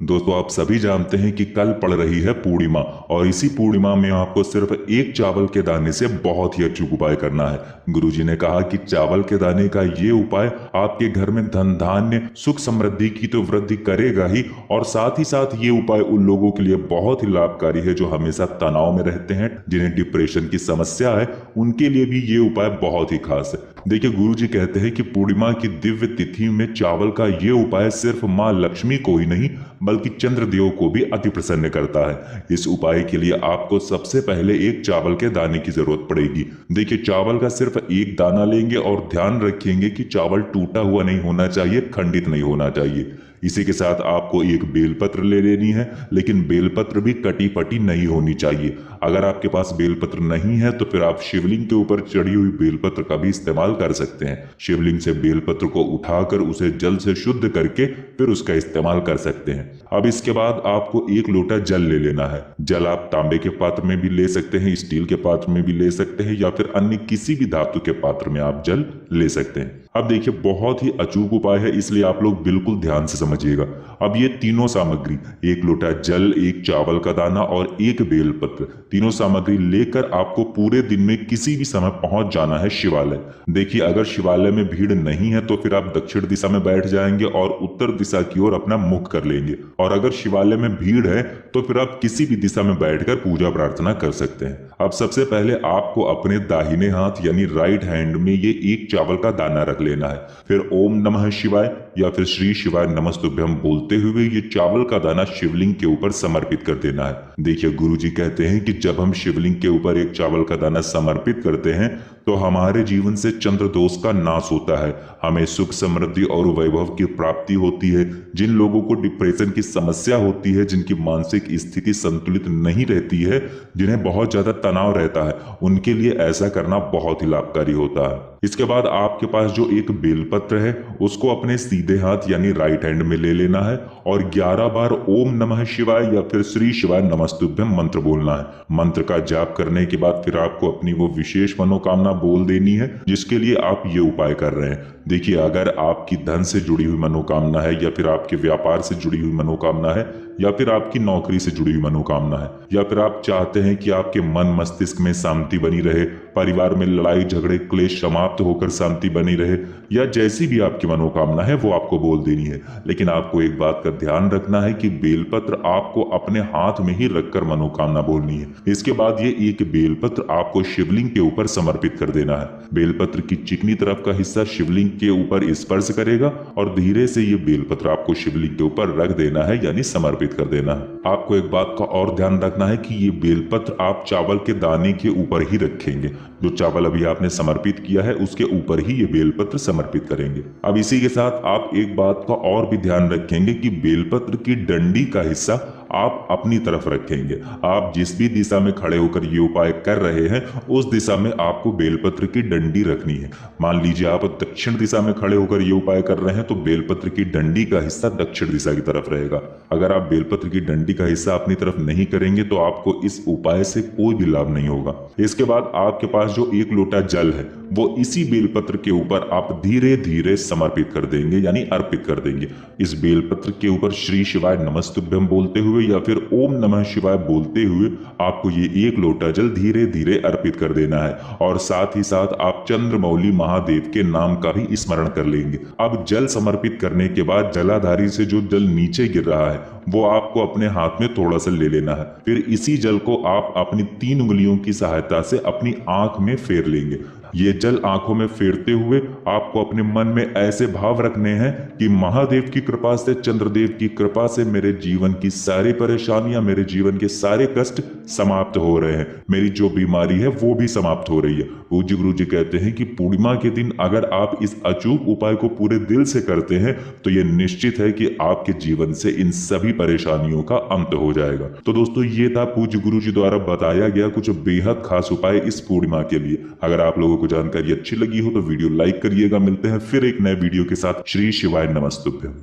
दोस्तों आप सभी जानते हैं कि कल पड़ रही है पूर्णिमा और इसी पूर्णिमा में आपको सिर्फ एक चावल के दाने से बहुत ही अचूक उपाय करना है। गुरुजी ने कहा कि चावल के दाने का ये उपाय आपके घर में धन धान्य सुख समृद्धि की तो वृद्धि करेगा ही और साथ ही साथ ये उपाय उन लोगों के लिए बहुत ही लाभकारी है जो हमेशा तनाव में रहते हैं, जिन्हें डिप्रेशन की समस्या है, उनके लिए भी ये उपाय बहुत ही खास है। देखिए गुरुजी कहते हैं कि पूर्णिमा की दिव्य तिथि में चावल का ये उपाय सिर्फ माँ लक्ष्मी को ही नहीं बल्कि चंद्रदेव को भी अति प्रसन्न करता है। इस उपाय के लिए आपको सबसे पहले एक चावल के दाने की जरूरत पड़ेगी। देखिए चावल का सिर्फ एक दाना लेंगे और ध्यान रखेंगे कि चावल टूटा हुआ नहीं होना चाहिए, खंडित नहीं होना चाहिए। इसी के साथ आपको एक बेलपत्र ले लेनी है, लेकिन बेलपत्र भी कटी फटी नहीं होनी चाहिए। अगर आपके पास बेलपत्र नहीं है तो फिर आप शिवलिंग के ऊपर चढ़ी हुई बेलपत्र का भी इस्तेमाल कर सकते हैं। शिवलिंग से बेलपत्र को उठाकर उसे जल से शुद्ध करके फिर उसका इस्तेमाल कर सकते हैं। अब इसके बाद आपको एक लोटा जल ले लेना है। जल आप तांबे के पात्र में भी ले सकते हैं, स्टील के पात्र में भी ले सकते हैं या फिर अन्य किसी भी धातु के पात्र में आप जल ले सकते हैं। अब देखिए बहुत ही अचूक उपाय है, इसलिए आप लोग बिल्कुल ध्यान से समझिएगा। अब ये तीनों सामग्री, एक लोटा जल, एक चावल का दाना और एक बेलपत्र, तीनों सामग्री लेकर आपको पूरे दिन में किसी भी समय पहुंच जाना है शिवालय। देखिए अगर शिवालय में भीड़ नहीं है तो फिर आप दक्षिण दिशा में बैठ जाएंगे और उत्तर दिशा की ओर अपना मुख कर लेंगे, और अगर शिवालय में भीड़ है तो फिर आप किसी भी दिशा में बैठकर पूजा प्रार्थना कर सकते हैं। अब सबसे पहले आपको अपने दाहिने हाथ यानी राइट हैंड में ये एक चावल का दाना रख लेना है। फिर ओम नमः शिवाय या फिर श्री शिवाय नमस्तुभ्यम बोलते हुए ये चावल का दाना शिवलिंग के ऊपर समर्पित कर देना है। देखिए गुरुजी कहते हैं कि जब हम शिवलिंग के ऊपर एक चावल का दाना समर्पित करते हैं तो हमारे जीवन से चंद्र दोष का नाश होता है, हमें सुख समृद्धि और वैभव की प्राप्ति होती है। जिन लोगों को डिप्रेशन की समस्या होती है, जिनकी मानसिक स्थिति संतुलित नहीं रहती है, जिन्हें बहुत ज्यादा तनाव रहता है, उनके लिए ऐसा करना बहुत ही लाभकारी होता है। इसके बाद आपके पास जो एक बेलपत्र है उसको अपने सीधे हाथ यानी राइट हैंड में ले लेना है और 11 बार ओम नमः शिवाय या फिर श्री शिवाय नमस्तुभ्यम मंत्र बोलना है। मंत्र का जाप करने के बाद फिर आपको अपनी वो विशेष मनोकामना बोल देनी है जिसके लिए आप ये उपाय कर रहे हैं। देखिए अगर आपकी धन से जुड़ी हुई मनोकामना है या फिर आपके व्यापार से जुड़ी हुई मनोकामना है या फिर आपकी नौकरी से जुड़ी हुई मनोकामना है या फिर आप चाहते हैं कि आपके मन मस्तिष्क में शांति बनी रहे, परिवार में लड़ाई झगड़े क्लेश समाप्त होकर शांति बनी रहे, या जैसी भी आपकी मनोकामना है वो आपको बोल देनी है। लेकिन आपको एक बात का ध्यान रखना है कि बेलपत्र आपको अपने हाथ में ही रखकर मनोकामना बोलनी है। इसके बाद ये एक बेलपत्र आपको शिवलिंग के ऊपर समर्पित कर देना है। बेलपत्र की चिकनी तरफ का हिस्सा शिवलिंग के ऊपर स्पर्श करेगा और धीरे से ये बेलपत्र आपको शिवलिंग के ऊपर रख देना है यानी समर्पित कर देना है। आपको एक बात का और ध्यान रखना है कि ये बेलपत्र आप चावल के दाने के ऊपर ही रखेंगे। जो चावल अभी आपने समर्पित किया है उसके ऊपर ही ये बेलपत्र समर्पित करेंगे। अब इसी के साथ आप एक बात का और भी ध्यान रखेंगे कि बेलपत्र की डंडी का हिस्सा आप अपनी तरफ रखेंगे। आप जिस भी दिशा में खड़े होकर ये उपाय कर रहे हैं उस दिशा में आपको बेलपत्र की डंडी रखनी है। मान लीजिए आप दक्षिण दिशा में खड़े होकर ये उपाय कर रहे हैं तो बेलपत्र की डंडी का हिस्सा दक्षिण दिशा की तरफ रहेगा। अगर आप बेलपत्र की डंडी का हिस्सा अपनी तरफ नहीं करेंगे तो आपको इस उपाय से कोई भी लाभ नहीं होगा। इसके बाद आपके पास जो एक लोटा जल है वो इसी बेलपत्र के ऊपर आप धीरे धीरे समर्पित कर देंगे यानी अर्पित कर देंगे। इस बेलपत्र के ऊपर श्री शिवाय नमस्तुभ्यम बोलते हुए या फिर ओम नमः शिवाय बोलते हुए आपको ये एक लोटा जल धीरे धीरे अर्पित कर देना है और साथ ही साथ आप चंद्रमौली महादेव के नाम का भी स्मरण कर लेंगे। अब जल समर्पित करने के बाद जलाधारी से जो जल नीचे गिर रहा है वो आपको अपने हाथ में थोड़ा सा ले लेना है। फिर इसी जल को आप अपनी 3 उंगलियों की सहायता से अपनी आंख में फेर लेंगे। ये जल आंखों में फेरते हुए आपको अपने मन में ऐसे भाव रखने हैं कि महादेव की कृपा से, चंद्रदेव की कृपा से मेरे जीवन की सारी परेशानियां, मेरे जीवन के सारे कष्ट समाप्त हो रहे हैं, मेरी जो बीमारी है वो भी समाप्त हो रही है। पूज्य गुरु जी कहते हैं कि पूर्णिमा के दिन अगर आप इस अचूक उपाय को पूरे दिल से करते हैं तो ये निश्चित है कि आपके जीवन से इन सभी परेशानियों का अंत हो जाएगा। तो दोस्तों ये था पूज्य गुरु जी द्वारा बताया गया कुछ बेहद खास उपाय इस पूर्णिमा के लिए। अगर आप लोगों को जानकारी अच्छी लगी हो तो वीडियो लाइक करिएगा। मिलते हैं फिर एक नए वीडियो के साथ। श्री शिवाय नमस्तुभ्यम।